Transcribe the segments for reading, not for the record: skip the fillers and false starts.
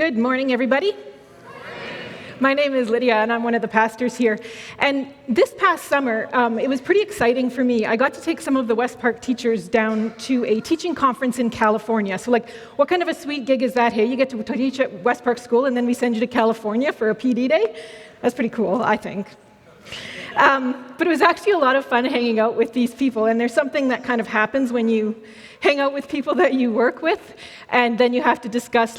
Good morning, everybody. My name is Lydia, and I'm one of the pastors here. And this past summer, it was pretty exciting for me. I got to take some of the West Park teachers down to a teaching conference in California. So, what kind of a sweet gig is that? Hey, you get to teach at West Park School, and then we send you to California for a PD day? That's pretty cool, I think. But it was actually a lot of fun hanging out with these people, and there's something that kind of happens when you hang out with people that you work with, and then you have to discuss,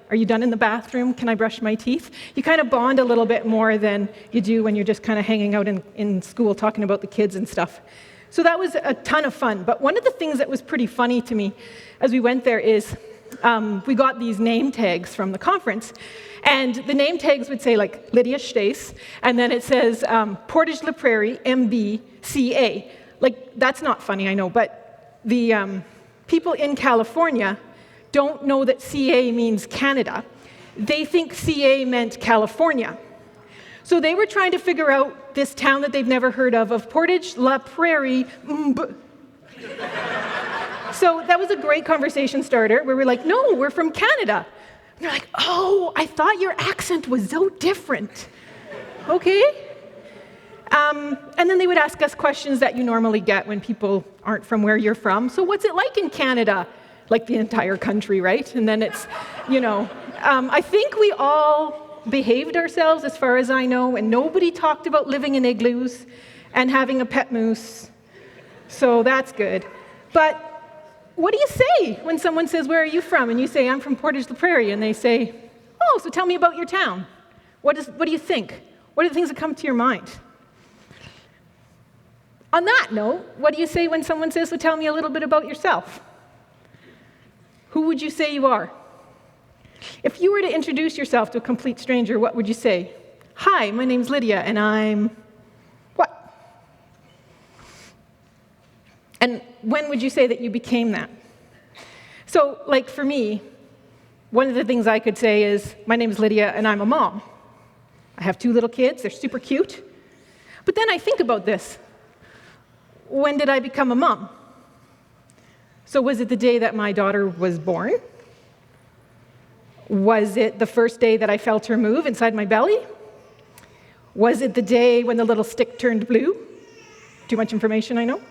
are you done in the bathroom? Can I brush my teeth? You kind of bond a little bit more than you do when you're just kind of hanging out in school talking about the kids and stuff. So that was a ton of fun. But one of the things that was pretty funny to me as we went there is we got these name tags from the conference. And the name tags would say, Lydia Stoesz, and then it says Portage La Prairie, MB, CA. That's not funny, I know, but the people in California don't know that CA means Canada. They think CA meant California. So they were trying to figure out this town that they've never heard of Portage La Prairie. So that was a great conversation starter where we're like, no, we're from Canada. And they're like, oh, I thought your accent was so different. Okay. And then they would ask us questions that you normally get when people aren't from where you're from. So what's it like in Canada? Like the entire country, right? And then it's, I think we all behaved ourselves as far as I know, and nobody talked about living in igloos and having a pet moose. So that's good. But what do you say when someone says, where are you from? And you say, I'm from Portage La Prairie. And they say, oh, so tell me about your town. What do you think? What are the things that come to your mind? On that note, what do you say when someone says, so tell me a little bit about yourself? Who would you say you are? If you were to introduce yourself to a complete stranger, what would you say? Hi, my name's Lydia, and I'm what? And when would you say that you became that? So, for me, one of the things I could say is, my name is Lydia, and I'm a mom. I have 2 little kids. They're super cute. But then I think about this. When did I become a mom? So was it the day that my daughter was born? Was it the first day that I felt her move inside my belly? Was it the day when the little stick turned blue? Too much information, I know.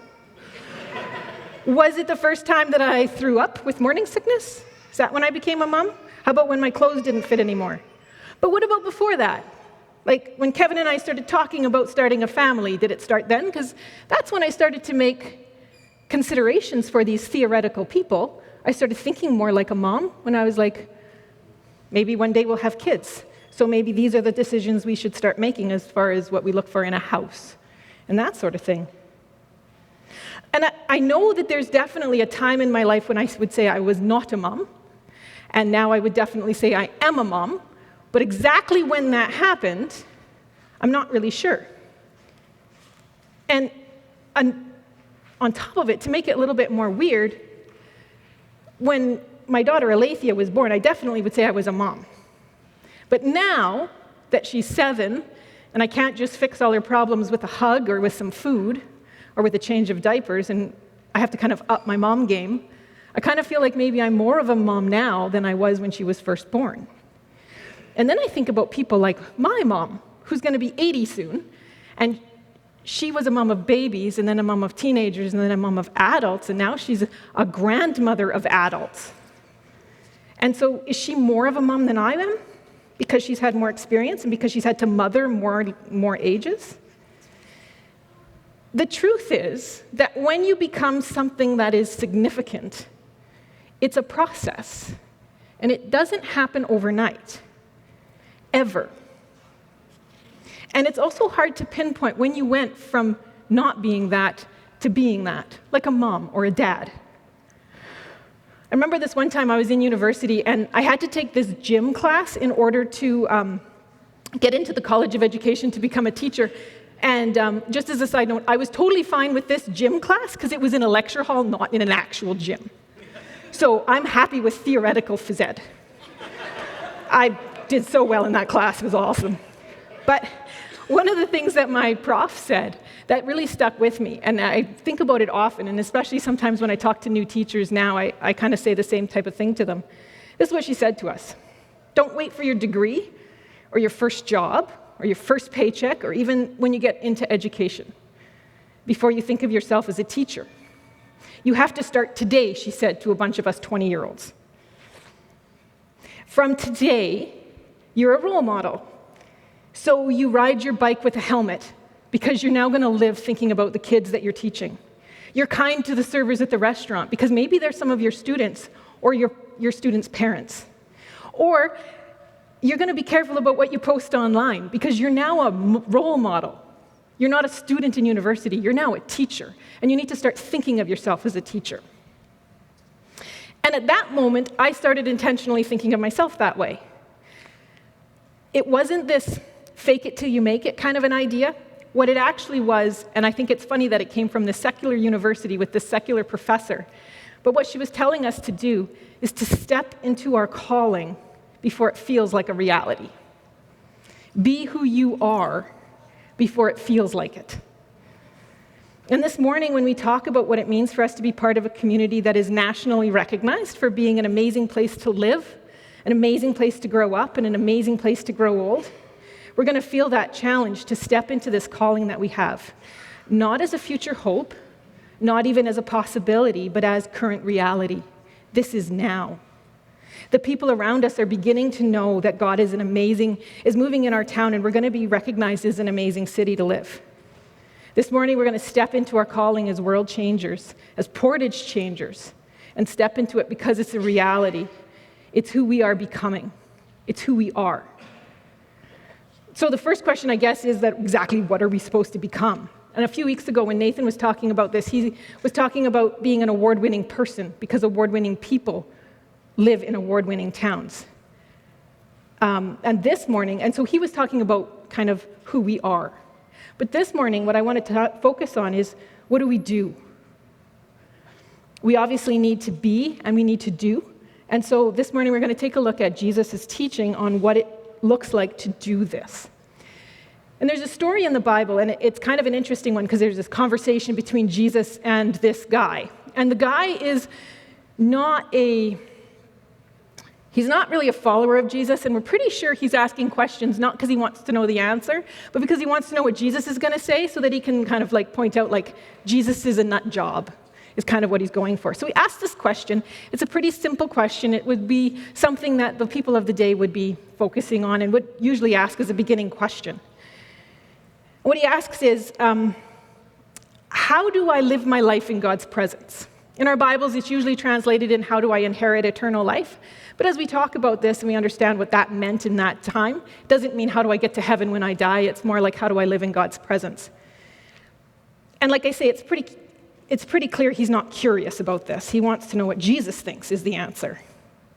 Was it the first time that I threw up with morning sickness? Is that when I became a mom? How about when my clothes didn't fit anymore? But what about before that? When Kevin and I started talking about starting a family, did it start then? Because that's when I started to make considerations for these theoretical people. I started thinking more like a mom when I was maybe one day we'll have kids. So maybe these are the decisions we should start making as far as what we look for in a house and that sort of thing. And I know that there's definitely a time in my life when I would say I was not a mom, and now I would definitely say I am a mom, but exactly when that happened, I'm not really sure. And on top of it, to make it a little bit more weird, when my daughter Alethea was born, I definitely would say I was a mom. But now that she's 7, and I can't just fix all her problems with a hug or with some food or with a change of diapers, and I have to kind of up my mom game, I kind of feel like maybe I'm more of a mom now than I was when she was first born. And then I think about people like my mom, who's going to be 80 soon, and she was a mom of babies, and then a mom of teenagers, and then a mom of adults, and now she's a grandmother of adults. And so is she more of a mom than I am? Because she's had more experience and because she's had to mother more ages? The truth is that when you become something that is significant, it's a process, and it doesn't happen overnight, ever. And it's also hard to pinpoint when you went from not being that to being that, like a mom or a dad. I remember this one time I was in university, and I had to take this gym class in order to get into the College of Education to become a teacher. And just as a side note, I was totally fine with this gym class because it was in a lecture hall, not in an actual gym. So I'm happy with theoretical phys ed. I did so well in that class, it was awesome. But one of the things that my prof said that really stuck with me, and I think about it often, and especially sometimes when I talk to new teachers now, I kind of say the same type of thing to them. This is what she said to us. Don't wait for your degree or your first job or your first paycheck or even when you get into education before you think of yourself as a teacher. You have to start today, she said to a bunch of us 20-year-olds. From today, you're a role model. So you ride your bike with a helmet because you're now going to live thinking about the kids that you're teaching. You're kind to the servers at the restaurant because maybe they're some of your students or your students' parents. Or you're going to be careful about what you post online because you're now a role model. You're not a student in university, you're now a teacher, and you need to start thinking of yourself as a teacher. And at that moment, I started intentionally thinking of myself that way. It wasn't this fake it till you make it kind of an idea. What it actually was, and I think it's funny that it came from this secular university with this secular professor, but what she was telling us to do is to step into our calling before it feels like a reality. Be who you are before it feels like it. And this morning, when we talk about what it means for us to be part of a community that is nationally recognized for being an amazing place to live, an amazing place to grow up, and an amazing place to grow old, we're going to feel that challenge to step into this calling that we have, not as a future hope, not even as a possibility, but as current reality. This is now. The people around us are beginning to know that God is moving in our town, and we're going to be recognized as an amazing city to live. This morning, we're going to step into our calling as world changers, as Portage changers, and step into it because it's a reality. It's who we are becoming. It's who we are. So the first question, I guess, is that exactly what are we supposed to become? And a few weeks ago, when Nathan was talking about this, he was talking about being an award-winning person because award-winning people live in award-winning towns. And so he was talking about kind of who we are. But this morning, what I wanted to focus on is, what do we do? We obviously need to be, and we need to do. And so this morning, we're going to take a look at Jesus' teaching on what it looks like to do this. And there's a story in the Bible, and it's kind of an interesting one because there's this conversation between Jesus and this guy. And the guy is he's not really a follower of Jesus, and we're pretty sure he's asking questions not because he wants to know the answer, but because he wants to know what Jesus is going to say so that he can kind of like point out like Jesus is a nut job is kind of what he's going for. So he asked this question. It's a pretty simple question. It would be something that the people of the day would be focusing on and would usually ask as a beginning question. What he asks is, how do I live my life in God's presence? In our Bibles, it's usually translated in, how do I inherit eternal life? But as we talk about this and we understand what that meant in that time, it doesn't mean how do I get to heaven when I die. It's more like, how do I live in God's presence? And like I say, it's pretty clear he's not curious about this. He wants to know what Jesus thinks is the answer.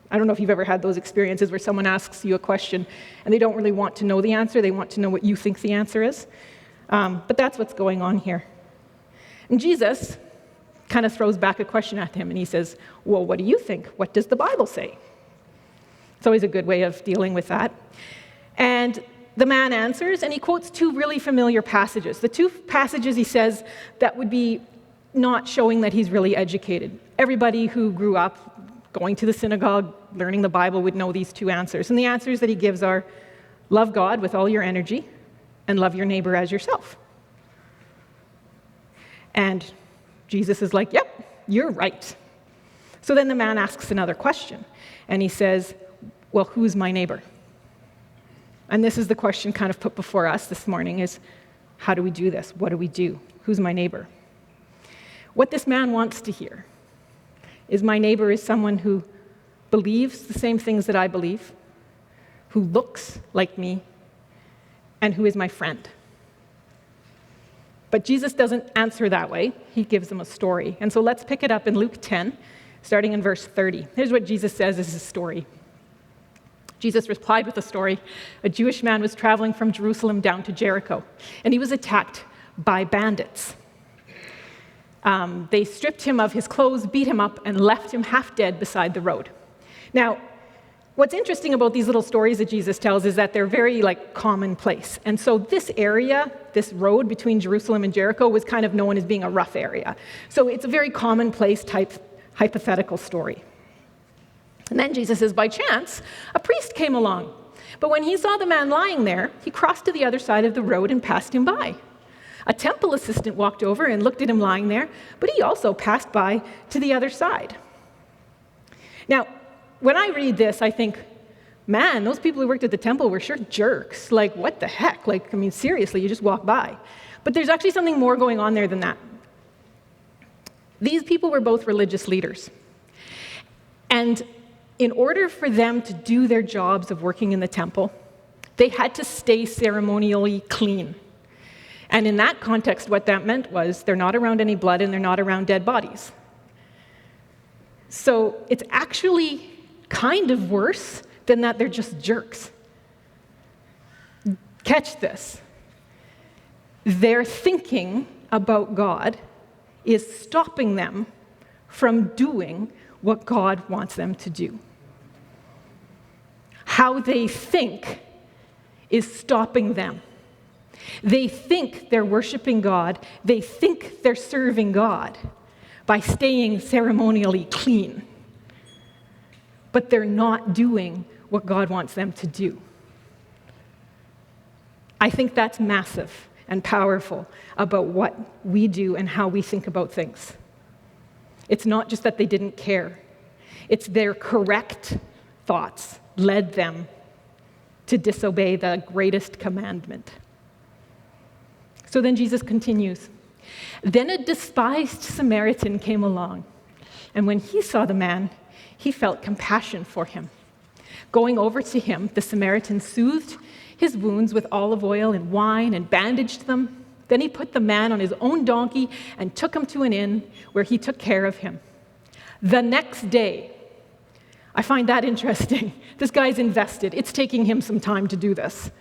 I don't know if you've ever had those experiences where someone asks you a question and they don't really want to know the answer. They want to know what you think the answer is. But that's what's going on here. And Jesus kind of throws back a question at him, and he says, well, what do you think? What does the Bible say? It's always a good way of dealing with that. And the man answers, and he quotes two really familiar passages. The two passages he says that would be not showing that he's really educated. Everybody who grew up going to the synagogue, learning the Bible would know these two answers. And the answers that he gives are, love God with all your energy and love your neighbor as yourself. And Jesus is like, yep, you're right. So then the man asks another question, and he says, well, who's my neighbor? And this is the question kind of put before us this morning is, how do we do this? What do we do? Who's my neighbor? What this man wants to hear is my neighbor is someone who believes the same things that I believe, who looks like me, and who is my friend. But Jesus doesn't answer that way. He gives them a story. And so let's pick it up in Luke 10, starting in verse 30. Here's what Jesus says is his story. Jesus replied with a story. A Jewish man was traveling from Jerusalem down to Jericho, and he was attacked by bandits. They stripped him of his clothes, beat him up, and left him half dead beside the road. Now, what's interesting about these little stories that Jesus tells is that they're very commonplace. And so this area, this road between Jerusalem and Jericho, was kind of known as being a rough area. So it's a very commonplace type hypothetical story. And then Jesus says, by chance, a priest came along. But when he saw the man lying there, he crossed to the other side of the road and passed him by. A temple assistant walked over and looked at him lying there, but he also passed by to the other side. Now, when I read this, I think, man, those people who worked at the temple were sure jerks. Like, what the heck? Like, I mean, seriously, you just walk by. But there's actually something more going on there than that. These people were both religious leaders. And in order for them to do their jobs of working in the temple, they had to stay ceremonially clean. And in that context, what that meant was they're not around any blood and they're not around dead bodies. So it's actually kind of worse than that they're just jerks. Catch this. Their thinking about God is stopping them from doing what God wants them to do. How they think is stopping them. They think they're worshiping God. They think they're serving God by staying ceremonially clean. But they're not doing what God wants them to do. I think that's massive and powerful about what we do and how we think about things. It's not just that they didn't care. It's their correct thoughts led them to disobey the greatest commandment. So then Jesus continues. Then a despised Samaritan came along, and when he saw the man, he felt compassion for him. Going over to him, the Samaritan soothed his wounds with olive oil and wine and bandaged them. Then he put the man on his own donkey and took him to an inn where he took care of him. The next day, I find that interesting. This guy's invested. It's taking him some time to do this.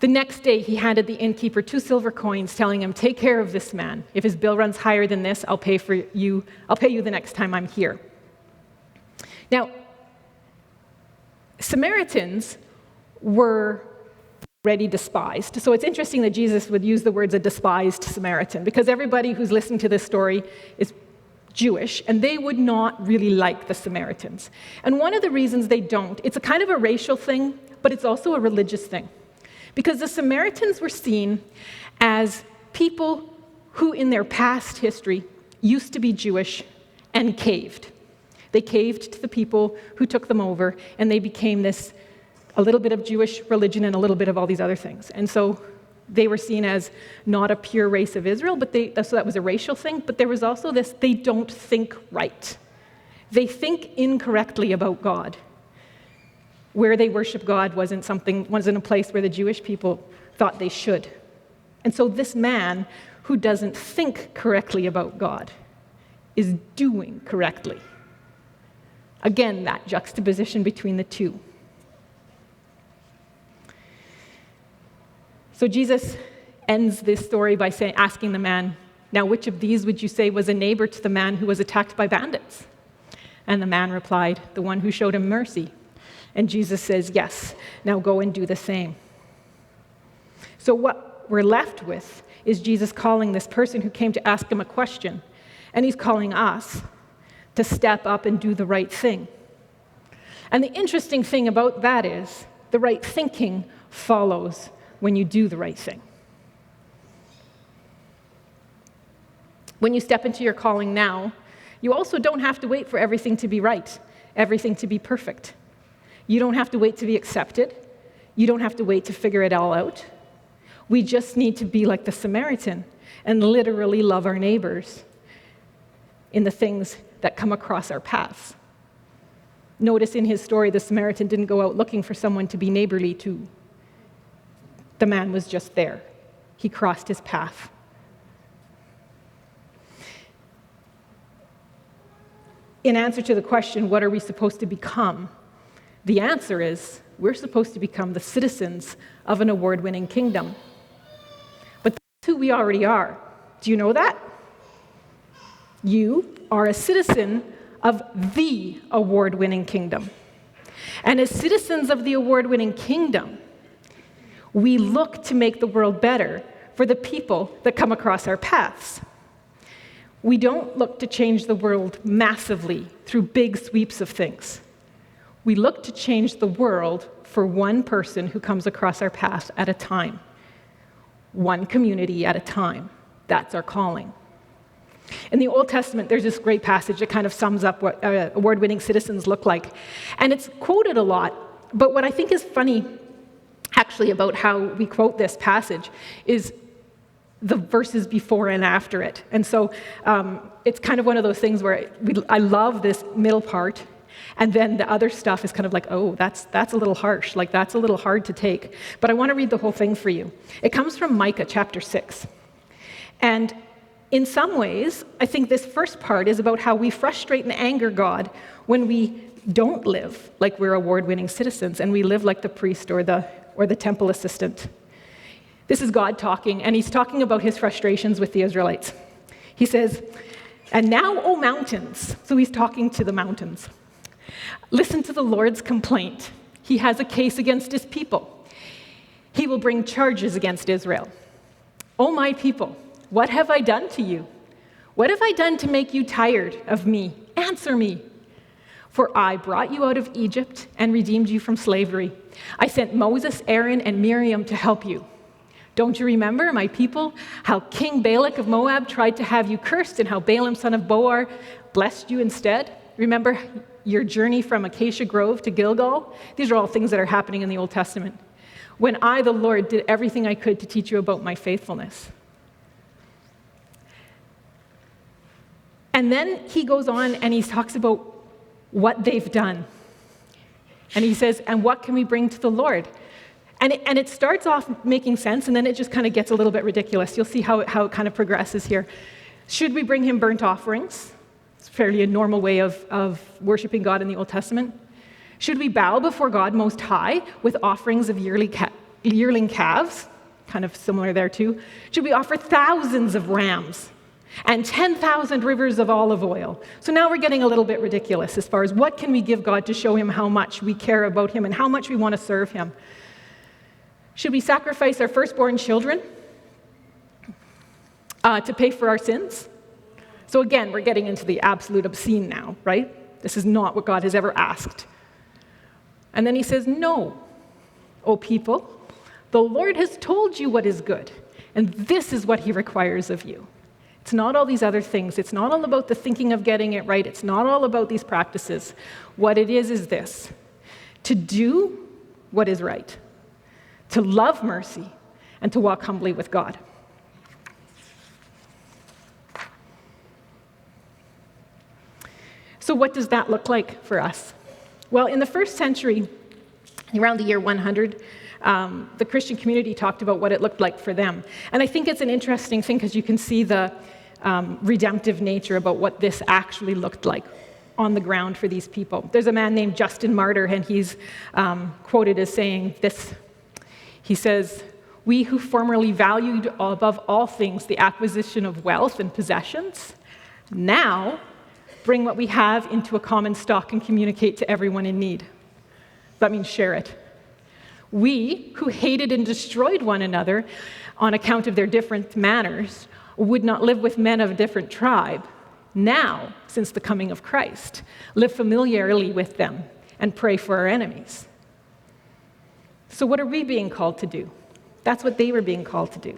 The next day, he handed the innkeeper 2 silver coins, telling him, take care of this man. If his bill runs higher than this, I'll pay you the next time I'm here. Now, Samaritans were already despised. So it's interesting that Jesus would use the words a despised Samaritan, because everybody who's listening to this story is Jewish, and they would not really like the Samaritans. And one of the reasons they don't, it's a kind of a racial thing, but it's also a religious thing. Because the Samaritans were seen as people who in their past history used to be Jewish and caved. They caved to the people who took them over, and they became a little bit of Jewish religion and a little bit of all these other things. And so they were seen as not a pure race of Israel, so that was a racial thing, but there was also this, they don't think right. They think incorrectly about God. Where they worship God wasn't a place where the Jewish people thought they should. And so this man who doesn't think correctly about God is doing correctly. Again, that juxtaposition between the two. So Jesus ends this story by asking the man, now which of these would you say was a neighbor to the man who was attacked by bandits? And the man replied, the one who showed him mercy. And Jesus says, yes, now go and do the same. So what we're left with is Jesus calling this person who came to ask him a question, and he's calling us to step up and do the right thing. And the interesting thing about that is the right thinking follows when you do the right thing. When you step into your calling now, you also don't have to wait for everything to be right, everything to be perfect. You don't have to wait to be accepted. You don't have to wait to figure it all out. We just need to be like the Samaritan and literally love our neighbors in the things that come across our paths. Notice in his story, the Samaritan didn't go out looking for someone to be neighborly to. The man was just there. He crossed his path. In answer to the question, what are we supposed to become? The answer is, we're supposed to become the citizens of an award-winning kingdom. But that's who we already are. Do you know that? You are a citizen of the award-winning kingdom. And as citizens of the award-winning kingdom, we look to make the world better for the people that come across our paths. We don't look to change the world massively through big sweeps of things. We look to change the world for one person who comes across our path at a time. One community at a time. That's our calling. In the Old Testament, there's this great passage that kind of sums up what award-winning citizens look like. And it's quoted a lot, but what I think is funny, actually, about how we quote this passage is the verses before and after it. And so it's kind of one of those things where I love this middle part, and then the other stuff is kind of like, oh, that's a little harsh, like that's a little hard to take. But I want to read the whole thing for you. It comes from Micah chapter 6. And in some ways, I think this first part is about how we frustrate and anger God when we don't live like we're award-winning citizens and we live like the priest or the temple assistant. This is God talking, and he's talking about his frustrations with the Israelites. He says, "And now, O mountains," so he's talking to the mountains, "listen to the Lord's complaint. He has a case against his people. He will bring charges against Israel. O my people, what have I done to you? What have I done to make you tired of me? Answer me. For I brought you out of Egypt and redeemed you from slavery. I sent Moses, Aaron, and Miriam to help you. Don't you remember, my people, how King Balak of Moab tried to have you cursed and how Balaam, son of Beor, blessed you instead? Remember your journey from Acacia Grove to Gilgal? These are all things that are happening in the Old Testament. When I, the Lord, did everything I could to teach you about my faithfulness." And then he goes on and he talks about what they've done. And he says, and what can we bring to the Lord? And it starts off making sense, and then it just kind of gets a little bit ridiculous. You'll see how it kind of progresses here. Should we bring him burnt offerings? It's fairly a normal way of worshiping God in the Old Testament. Should we bow before God Most High with offerings of yearling calves? Kind of similar there too. Should we offer thousands of rams and 10,000 rivers of olive oil? So now we're getting a little bit ridiculous as far as what can we give God to show him how much we care about him and how much we want to serve him. Should we sacrifice our firstborn children to pay for our sins? So again, we're getting into the absolute obscene now, right? This is not what God has ever asked. And then he says, no, O people, the Lord has told you what is good, and this is what he requires of you. It's not all these other things. It's not all about the thinking of getting it right. It's not all about these practices. What it is this: to do what is right, to love mercy, and to walk humbly with God. So what does that look like for us? Well, in the first century, around the year 100, the Christian community talked about what it looked like for them. And I think it's an interesting thing because you can see the redemptive nature about what this actually looked like on the ground for these people. There's a man named Justin Martyr, and he's quoted as saying this. He says, "We who formerly valued above all things the acquisition of wealth and possessions, now bring what we have into a common stock and communicate to everyone in need." That means share it. "We who hated and destroyed one another on account of their different manners would not live with men of a different tribe. Now, since the coming of Christ, live familiarly with them and pray for our enemies." So what are we being called to do? That's what they were being called to do.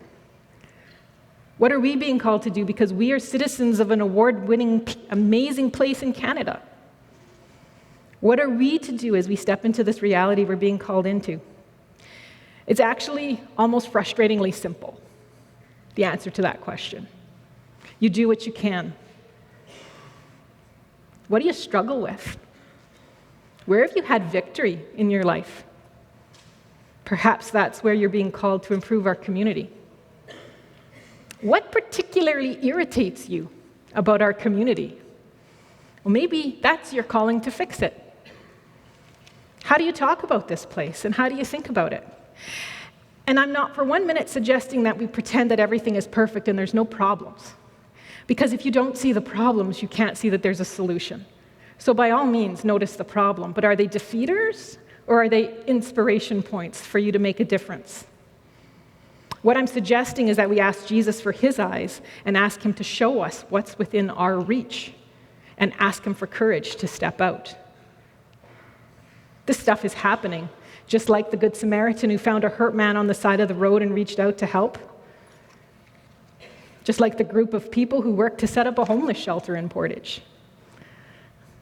What are we being called to do because we are citizens of an award-winning, amazing place in Canada? What are we to do as we step into this reality we're being called into? It's actually almost frustratingly simple, the answer to that question. You do what you can. What do you struggle with? Where have you had victory in your life? Perhaps that's where you're being called to improve our community. What particularly irritates you about our community? Well, maybe that's your calling to fix it. How do you talk about this place, and how do you think about it? And I'm not for 1 minute suggesting that we pretend that everything is perfect and there's no problems. Because if you don't see the problems, you can't see that there's a solution. So by all means, notice the problem. But are they defeaters, or are they inspiration points for you to make a difference? What I'm suggesting is that we ask Jesus for his eyes and ask him to show us what's within our reach and ask him for courage to step out. This stuff is happening, just like the Good Samaritan who found a hurt man on the side of the road and reached out to help. Just like the group of people who worked to set up a homeless shelter in Portage.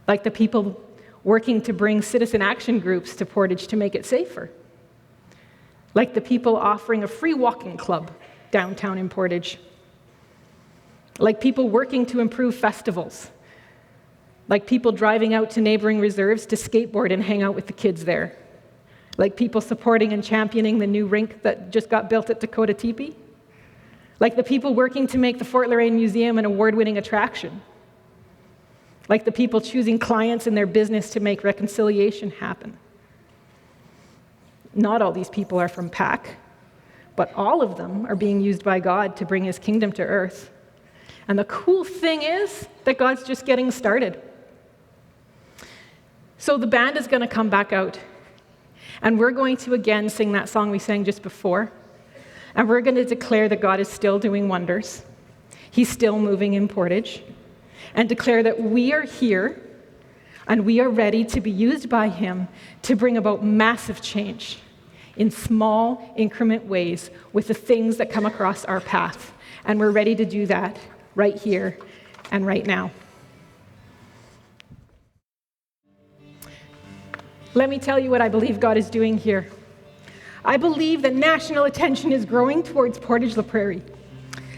Like the people working to bring citizen action groups to Portage to make it safer. Like the people offering a free walking club downtown in Portage. Like people working to improve festivals. Like people driving out to neighboring reserves to skateboard and hang out with the kids there. Like people supporting and championing the new rink that just got built at Dakota Teepee. Like the people working to make the Fort Loraine Museum an award-winning attraction. Like the people choosing clients in their business to make reconciliation happen. Not all these people are from PAC, but all of them are being used by God to bring his kingdom to earth. And the cool thing is that God's just getting started. So the band is going to come back out, and we're going to again sing that song we sang just before, and we're going to declare that God is still doing wonders. He's still moving in Portage, and declare that we are here and we are ready to be used by him to bring about massive change in small increment ways with the things that come across our path. And we're ready to do that right here and right now. Let me tell you what I believe God is doing here. I believe that national attention is growing towards Portage La Prairie.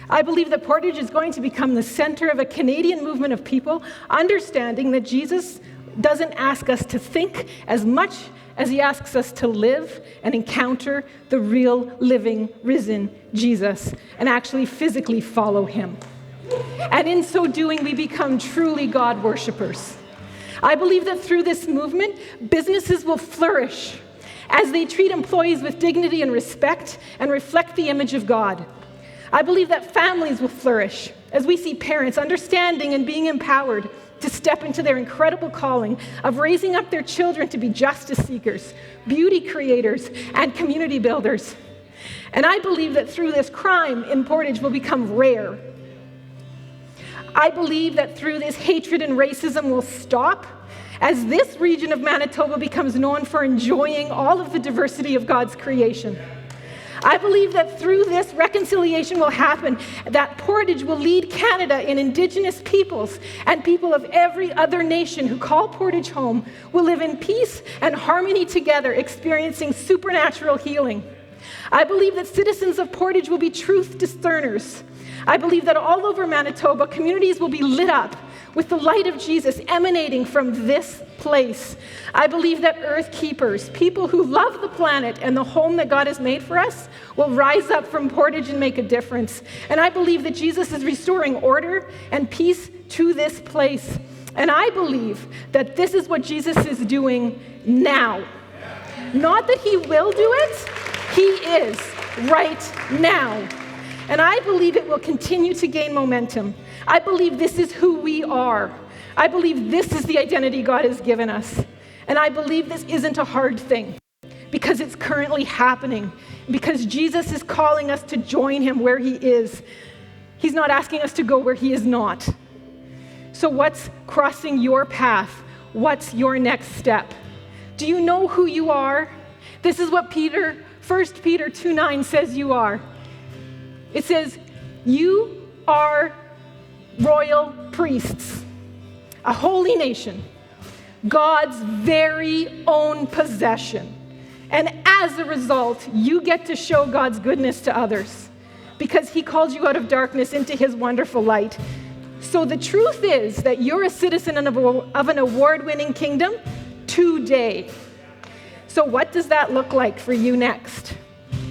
I believe that Portage is going to become the center of a Canadian movement of people understanding that Jesus doesn't ask us to think as much as he asks us to live and encounter the real, living, risen Jesus and actually physically follow him. And in so doing, we become truly God worshipers. I believe that through this movement, businesses will flourish as they treat employees with dignity and respect and reflect the image of God. I believe that families will flourish as we see parents understanding and being empowered to step into their incredible calling of raising up their children to be justice seekers, beauty creators, and community builders. And I believe that through this, crime in Portage will become rare. I believe that through this, hatred and racism will stop as this region of Manitoba becomes known for enjoying all of the diversity of God's creation. I believe that through this, reconciliation will happen, that Portage will lead Canada in Indigenous peoples, and people of every other nation who call Portage home will live in peace and harmony together, experiencing supernatural healing. I believe that citizens of Portage will be truth discerners. I believe that all over Manitoba, communities will be lit up with the light of Jesus emanating from this place. I believe that earth keepers, people who love the planet and the home that God has made for us, will rise up from Portage and make a difference. And I believe that Jesus is restoring order and peace to this place. And I believe that this is what Jesus is doing now. Not that he will do it, he is right now. And I believe it will continue to gain momentum. I believe this is who we are. I believe this is the identity God has given us. And I believe this isn't a hard thing because it's currently happening. Because Jesus is calling us to join him where he is. He's not asking us to go where he is not. So what's crossing your path? What's your next step? Do you know who you are? This is what 1 Peter 2:9 says you are. It says, you are royal priests, a holy nation, God's very own possession. And as a result, you get to show God's goodness to others because he called you out of darkness into his wonderful light. So the truth is that you're a citizen of an award-winning kingdom today. So what does that look like for you next?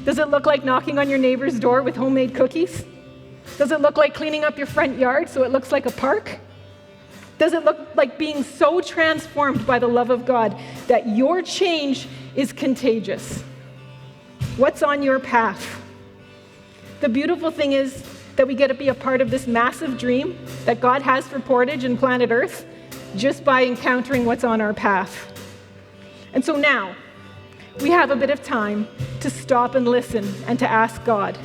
Does it look like knocking on your neighbor's door with homemade cookies? Does it look like cleaning up your front yard so it looks like a park? Does it look like being so transformed by the love of God that your change is contagious? What's on your path? The beautiful thing is that we get to be a part of this massive dream that God has for Portage and planet Earth just by encountering what's on our path. And so now, we have a bit of time to stop and listen and to ask God.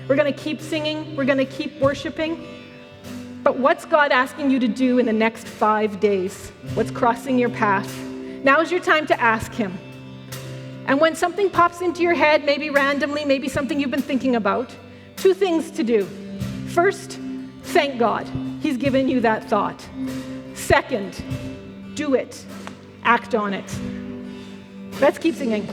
We're going to keep singing. We're going to keep worshiping. But what's God asking you to do in the next 5 days? What's crossing your path? Now's your time to ask him. And when something pops into your head, maybe randomly, maybe something you've been thinking about, 2 things to do. First, thank God he's given you that thought. Second, do it. Act on it. Let's keep singing.